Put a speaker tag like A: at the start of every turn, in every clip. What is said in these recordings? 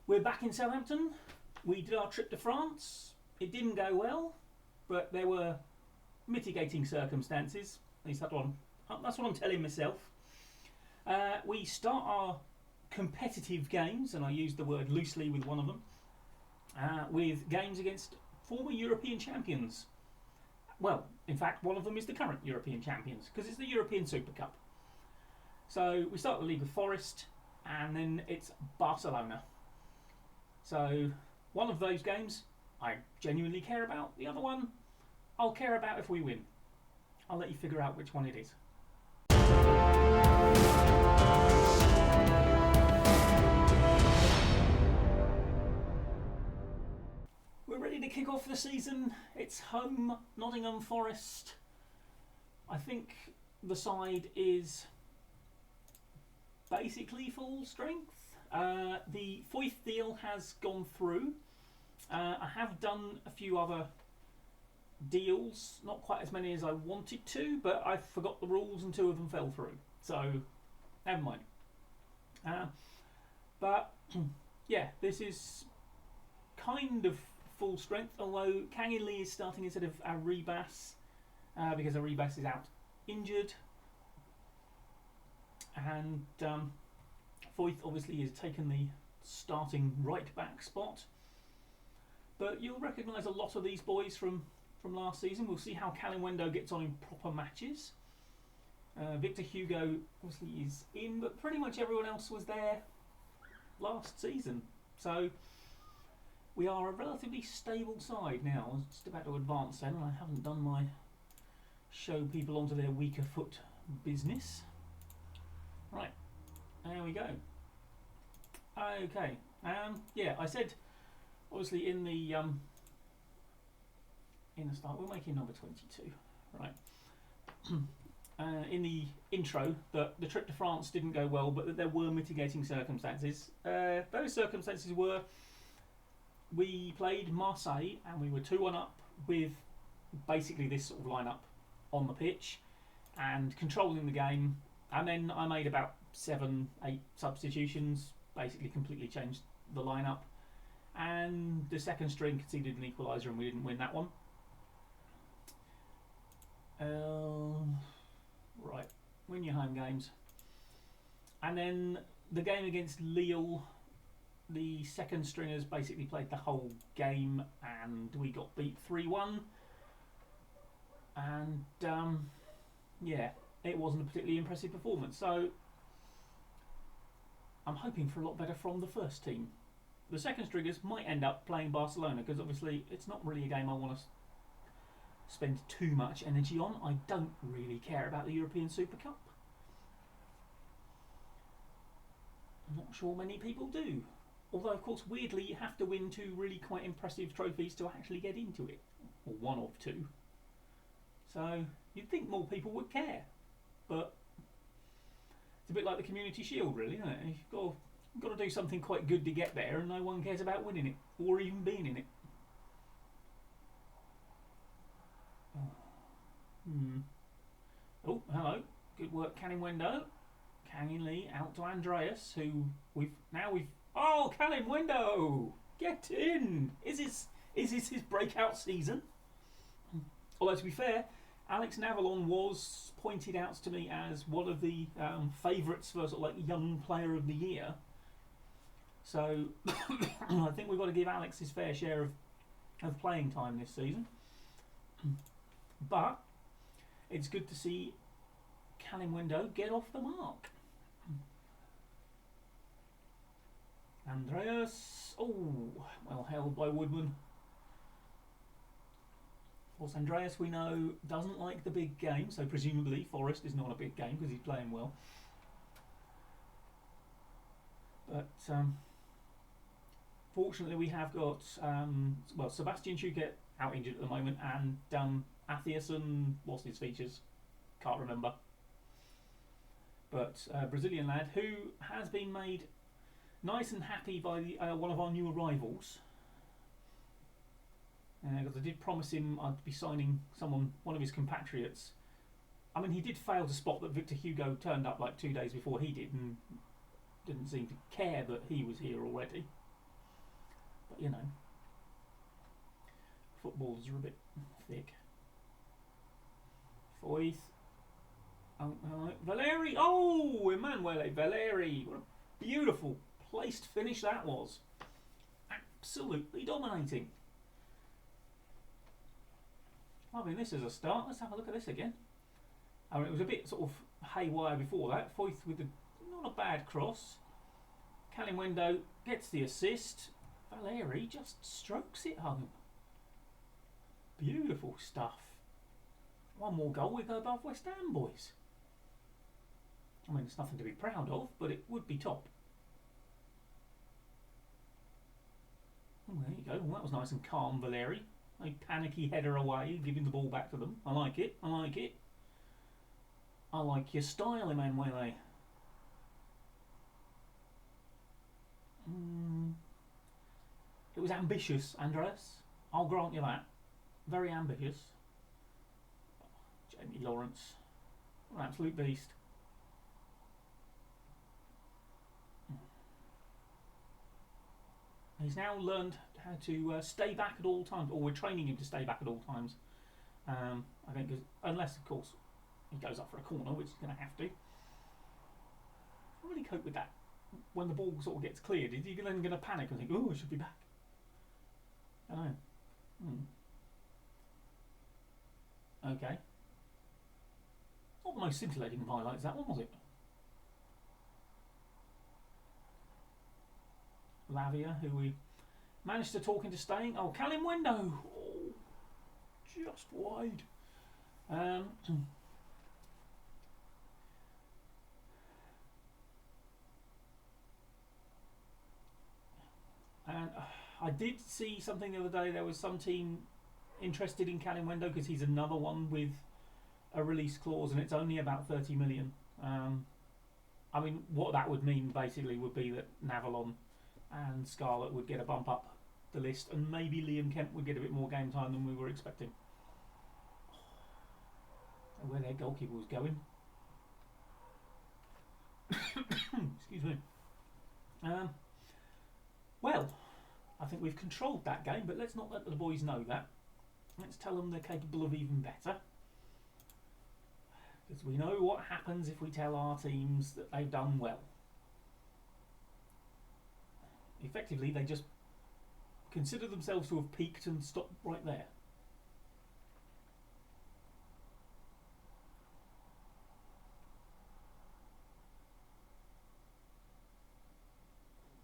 A: We're back in Southampton. We did our trip to France. It didn't go well, but there were mitigating circumstances. At least that's what I'm telling myself. We start our competitive games, and I use the word loosely with one of them, with games against former European champions. Well, in fact, one of them is the current European champions, because it's the European Super Cup. So we start the league with Forest, and then it's Barcelona. So one of those games I genuinely care about. The other one I'll care about if we win. I'll let you figure out which one it is. We're ready to kick off the season. It's home, Nottingham Forest. I think the side is basically full strength. The Foyth deal has gone through. I have done a few other deals, not quite as many as I wanted to, but I forgot the rules and two of them fell through. So, never mind. But, yeah, this is kind of full strength, although Kangin Lee is starting instead of Arribas, because Arribas is out injured. And Foyth obviously has taken the starting right back spot. But you'll recognise a lot of these boys from last season. We'll see how Callum Wendo gets on in proper matches. Victor Hugo obviously is in, but pretty much everyone else was there last season. So we are a relatively stable side now. I was just about to advance then, and I haven't done my show people onto their weaker foot business. Right, there we go. Okay, yeah, I said obviously in the start we're making number 22, right? In the intro that the trip to France didn't go well, but that there were mitigating circumstances. Those circumstances were we played Marseille and we were 2-1 up with basically this sort of lineup on the pitch and controlling the game. And then I made about 7-8 substitutions, basically completely changed the lineup. And the second string conceded an equaliser and we didn't win that one. Right, win your home games. And then the game against Lille, the second stringers basically played the whole game and we got beat 3-1. And yeah, it wasn't a particularly impressive performance. So I'm hoping for a lot better from the first team. The second stringers might end up playing Barcelona because obviously it's not really a game I want to spend too much energy on. I don't really care about the European Super Cup. I'm not sure many people do. Although, of course, weirdly, you have to win 2 really quite impressive trophies to actually get into it. Or 1 of 2. So you'd think more people would care. But it's a bit like the Community Shield, really, isn't it? You've got to do something quite good to get there, and no one cares about winning it or even being in it. Oh, hello. Good work, Canning Wendo. Kangin Lee out to Andreas, who we've. Oh, Canning Wendo! Get in! Is this his breakout season? Although, to be fair, Alex Navalon was pointed out to me as one of the favourites for sort of like young player of the year. So I think we've got to give Alex his fair share of playing time this season. But it's good to see Callum Wendo get off the mark. Andreas, well held by Woodman. Of course, Andreas we know doesn't like the big game, so presumably Forest is not a big game because he's playing well. But fortunately we have got Sebastian Schuket out injured at the moment, and Athias and what's his features? Can't remember. But Brazilian lad who has been made nice and happy by one of our new arrivals. Because I did promise him I'd be signing one of his compatriots. I mean, he did fail to spot that Victor Hugo turned up like 2 days before he did and didn't seem to care that he was here already. But you know, footballers are a bit thick. Foyth. Oh, Valeri. Oh, Emanuele Valeri. What a beautiful placed finish that was. Absolutely dominating. I mean, this is a start. Let's have a look at this again. I mean, it was a bit sort of haywire before that. Foyth with not a bad cross. Calimundo gets the assist. Valeri just strokes it home. Beautiful stuff. One more goal, we go above West Ham, boys. I mean, it's nothing to be proud of, but it would be top. Oh, there you go. Well, that was nice and calm, Valeri. A panicky header away, giving the ball back to them. I like it. I like it. I like your style, Emanuele. It was ambitious, Andreas. I'll grant you that. Very ambitious. Jamie Lawrence. An absolute beast. He's now learned how to stay back at all times, or we're training him to stay back at all times. I think, unless, of course, he goes up for a corner, which he's going to have to. I really cope with that. When the ball sort of gets cleared, is he then going to panic and think, oh, I should be back? I don't know. Okay. Not the most scintillating of highlights, that one, was it? Lavia, who we managed to talk into staying. Oh, Calimundo! Oh, just wide. And I did see something the other day. There was some team interested in Calimundo because he's another one with a release clause, and it's only about 30 million. I mean, what that would mean basically would be that Navalon and Scarlett would get a bump up the list, and maybe Liam Kemp would get a bit more game time than we were expecting. Where their goalkeeper was going. Excuse me. Well, I think we've controlled that game, but let's not let the boys know that. Let's tell them they're capable of even better. Because we know what happens if we tell our teams that they've done well. Effectively, they just consider themselves to have peaked and stopped right there.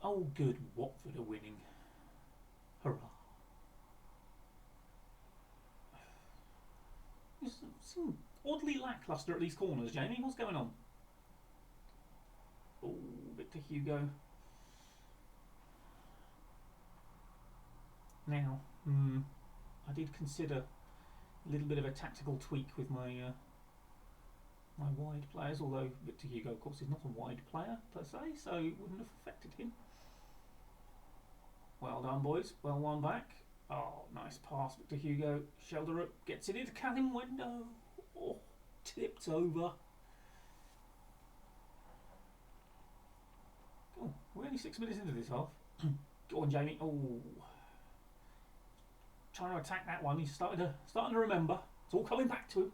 A: Oh, good, Watford are winning. Hurrah. You seem oddly lacklustre at these corners, Jamie. What's going on? Oh, Victor Hugo. Now, I did consider a little bit of a tactical tweak with my my wide players, although Victor Hugo, of course, is not a wide player per se, so it wouldn't have affected him. Well done, boys. Well won back. Oh, nice pass, Victor Hugo. Shoulder up, gets it into Calimundo. Oh, tipped over. Oh, we're only 6 minutes into this half. Go on, Jamie. Oh. Trying to attack that one. He's starting to remember. It's all coming back to him.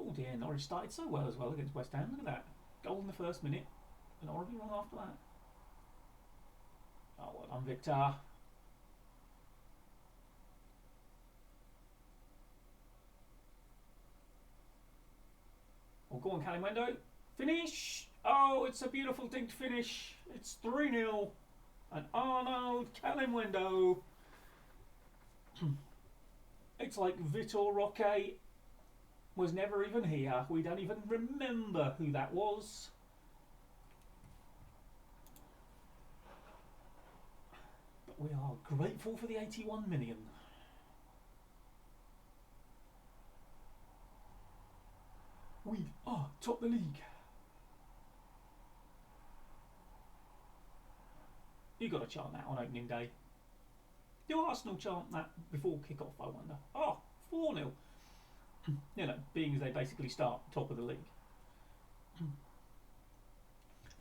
A: Oh dear, Norwich started so well as well against West Ham. Look at that. Goal in the first minute. And horribly wrong after that. Oh, well done, Victor. Oh, go on, Calimundo. Finish! Oh, it's a beautiful thing to finish. It's 3-0. And Arnold Calimundo. It's like Vitor Roque was never even here. We don't even remember who that was. But we are grateful for the 81 million. We are top the league. You've got to chant that on opening day. Do Arsenal chant that before kick-off, I wonder? Oh, 4-0. You know, being as they basically start top of the league.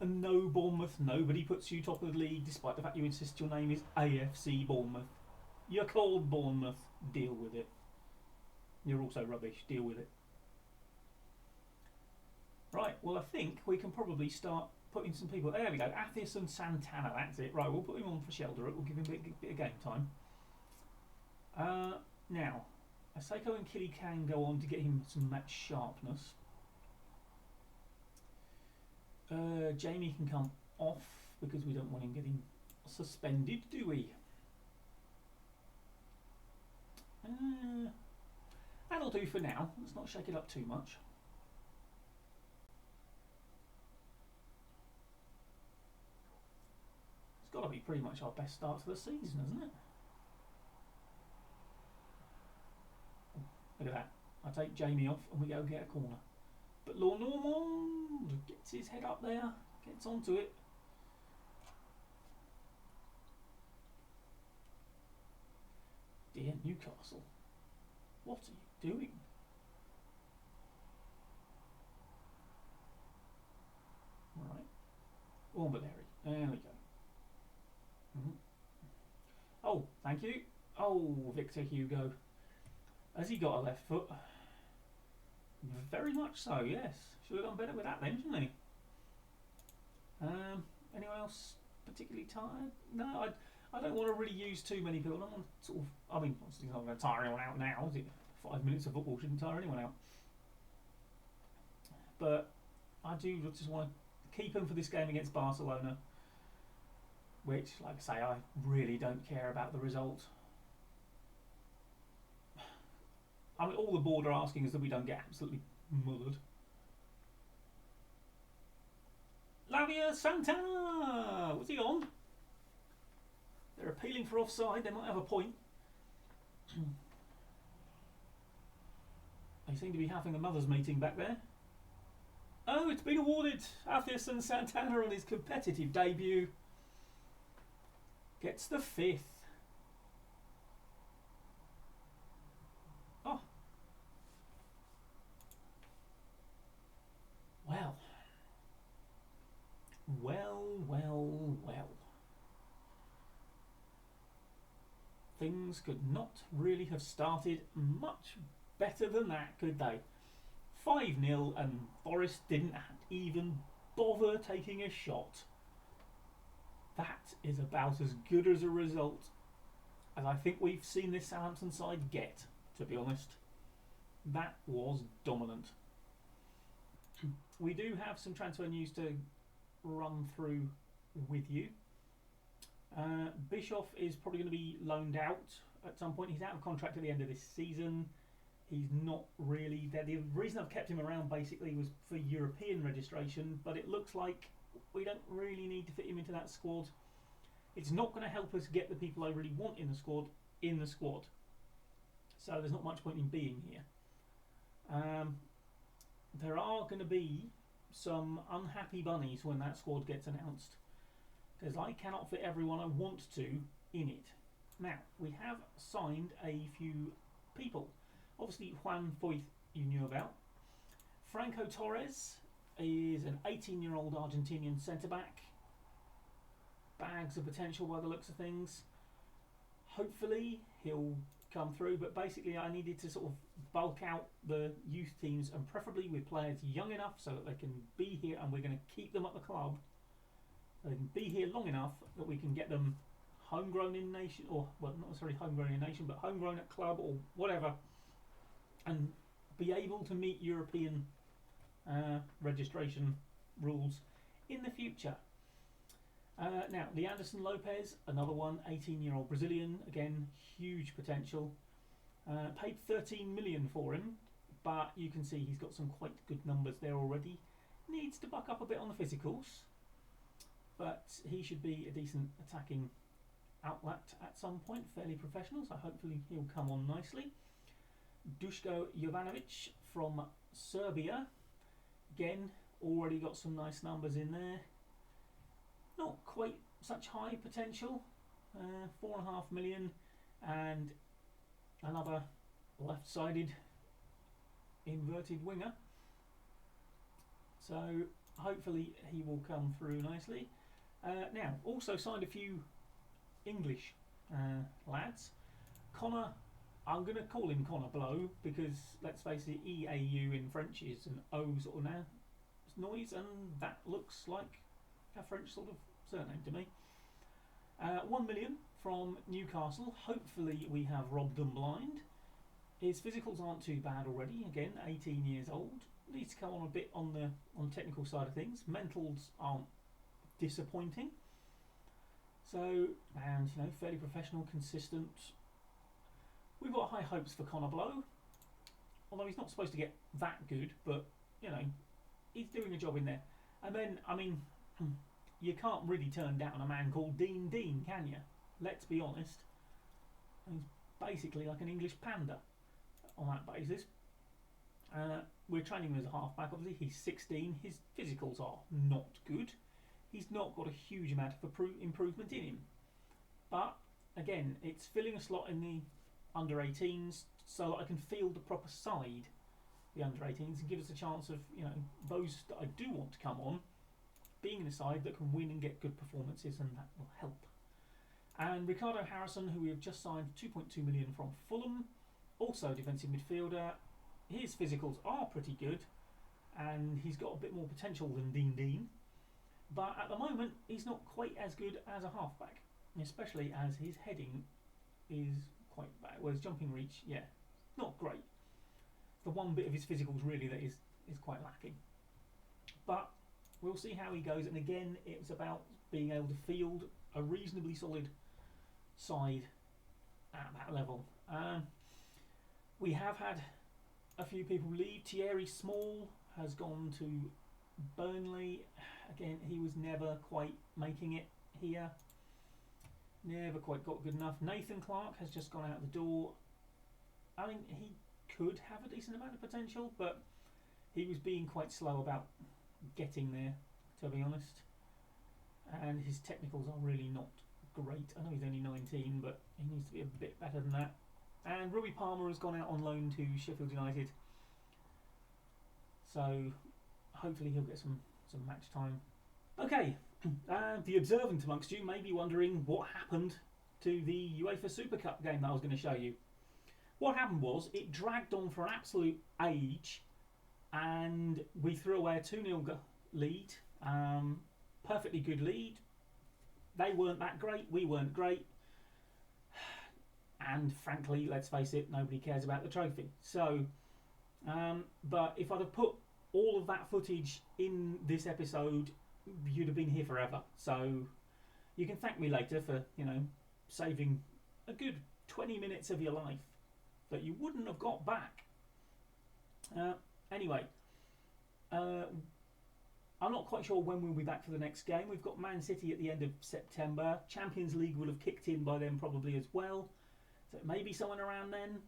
A: And no, Bournemouth, nobody puts you top of the league despite the fact you insist your name is AFC Bournemouth. You're called Bournemouth, deal with it. You're also rubbish, deal with it. Right, well I think we can probably start putting some people... There we go, Athias and Santana, that's it. Right, we'll put him on for Shelter, we'll give him a bit of game time. Now, Aseko and Killy can go on to get him some match sharpness. Jamie can come off because we don't want him getting suspended, do we? That'll do for now. Let's not shake it up too much. It's got to be pretty much our best start to the season, hasn't it? Look at that. I take Jamie off and we go get a corner. But Lord Normand gets his head up there, gets onto it. Dear Newcastle, what are you doing? Right. Ormberlery, there we go. Oh, thank you. Oh, Victor Hugo. Has he got a left foot? Very much so, yes. Should have done better with that then, shouldn't he? Anyone else particularly tired? No, I don't want to really use too many people. I don't want to sort of... I mean, obviously it's not going to tire anyone out now, is it? 5 minutes of football shouldn't tire anyone out. But I do just want to keep him for this game against Barcelona, which, like I say, I really don't care about the result. I mean, all the board are asking is that we don't get absolutely mothered. Lavia Santana! What's he on? They're appealing for offside. They might have a point. They seem to be having a mothers' meeting back there. Oh, it's been awarded. Athias and Santana on his competitive debut. Gets the 5th. Oh. Well. Well. Things could not really have started much better than that, could they? 5-0 and Forest didn't even bother taking a shot. That is about as good as a result as I think we've seen this Southampton side get, to be honest. That was dominant. We do have some transfer news to run through with you. Bischoff is probably going to be loaned out at some point. He's out of contract at the end of this season. He's not really there. The reason I've kept him around basically was for European registration, but it looks like we don't really need to fit him into that squad. It's not going to help us get the people I really want in the squad. So there's not much point in being here. There are going to be some unhappy bunnies when that squad gets announced, because I cannot fit everyone I want to in it. Now, we have signed a few people. Obviously, Juan Foyth you knew about. Franco Torres is an 18-year-old Argentinian centre-back. Bags of potential by the looks of things. Hopefully, he'll come through, but basically I needed to sort of bulk out the youth teams, and preferably with players young enough so that they can be here, and we're going to keep them at the club. They can be here long enough that we can get them homegrown in nation, or well, not necessarily homegrown in nation, but homegrown at club or whatever, and be able to meet European registration rules in the future. Now, Leanderson Lopez, another one, 18-year-old Brazilian, again, huge potential. Paid 13 million for him, but you can see he's got some quite good numbers there already. Needs to buck up a bit on the physicals, but he should be a decent attacking outlet at some point, fairly professional, so hopefully he'll come on nicely. Duško Jovanovic from Serbia, again, already got some nice numbers in there. Not quite such high potential, 4.5 million, and another left-sided inverted winger. So hopefully he will come through nicely. Now, also signed a few English lads. Connor, I'm going to call him Connor Blow because, let's face it, EAU in French is an O sort of noise, and that looks like a French sort of surname to me. 1 million from Newcastle. Hopefully we have robbed them blind. His physicals aren't too bad already. Again, 18 years old. Needs to come on a bit on the technical side of things. Mentals aren't disappointing. So, and you know, fairly professional, consistent. We've got high hopes for Connor Blow. Although he's not supposed to get that good, but you know, he's doing a job in there. And then, I mean, you can't really turn down a man called Dean Dean, can you? Let's be honest. He's basically like an English panda on that basis. We're training him as a halfback. Obviously, he's 16. His physicals are not good. He's not got a huge amount of improvement in him. But again, it's filling a slot in the under 18s so that I can field the proper side, the under 18s, and give us a chance of, you know, those that I do want to come on being in a side that can win and get good performances, and that will help. And Ricardo Harrison, who we have just signed 2.2 million from Fulham, also a defensive midfielder. His physicals are pretty good, and he's got a bit more potential than Dean Dean. But at the moment, he's not quite as good as a halfback, especially as his heading is quite bad. Well, his jumping reach, yeah, not great. The one bit of his physicals really that is quite lacking. But we'll see how he goes. And again, it's about being able to field a reasonably solid side at that level. We have had a few people leave. Thierry Small has gone to Burnley. Again, he was never quite making it here. Never quite got good enough. Nathan Clark has just gone out the door. I mean, he could have a decent amount of potential, but he was being quite slow about getting there, to be honest. And his technicals are really not great. I know he's only 19, but he needs to be a bit better than that. And Rui Palmer has gone out on loan to Sheffield United. So hopefully he'll get some match time. Okay, the observant amongst you may be wondering what happened to the UEFA Super Cup game that I was going to show you. What happened was it dragged on for an absolute age, and we threw away a 2-0 lead. Perfectly good lead. They weren't that great, we weren't great. And frankly, let's face it, nobody cares about the trophy. So, but if I'd have put all of that footage in this episode, you'd have been here forever. So you can thank me later for, you know, saving a good 20 minutes of your life that you wouldn't have got back. Anyway, I'm not quite sure when we'll be back for the next game. We've got Man City at the end of September. Champions League will have kicked in by then probably as well. So maybe someone around then.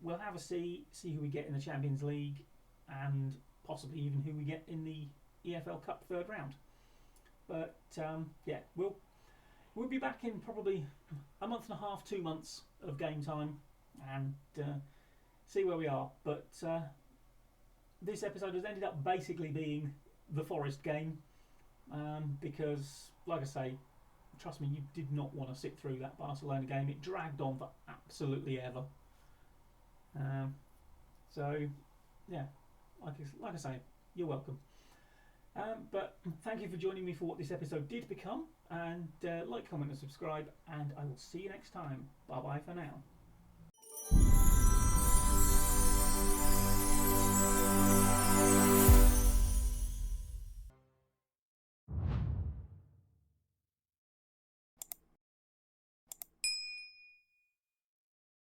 A: We'll have a see who we get in the Champions League, and possibly even who we get in the EFL Cup third round. But yeah, we'll be back in probably a month and a half, 2 months of game time, and see where we are. But this episode has ended up basically being the Forest game, because, like I say, trust me, you did not want to sit through that Barcelona game. It dragged on for absolutely ever. So, yeah, like I say, you're welcome. But thank you for joining me for what this episode did become. And like, comment and subscribe. And I will see you next time. Bye-bye for now.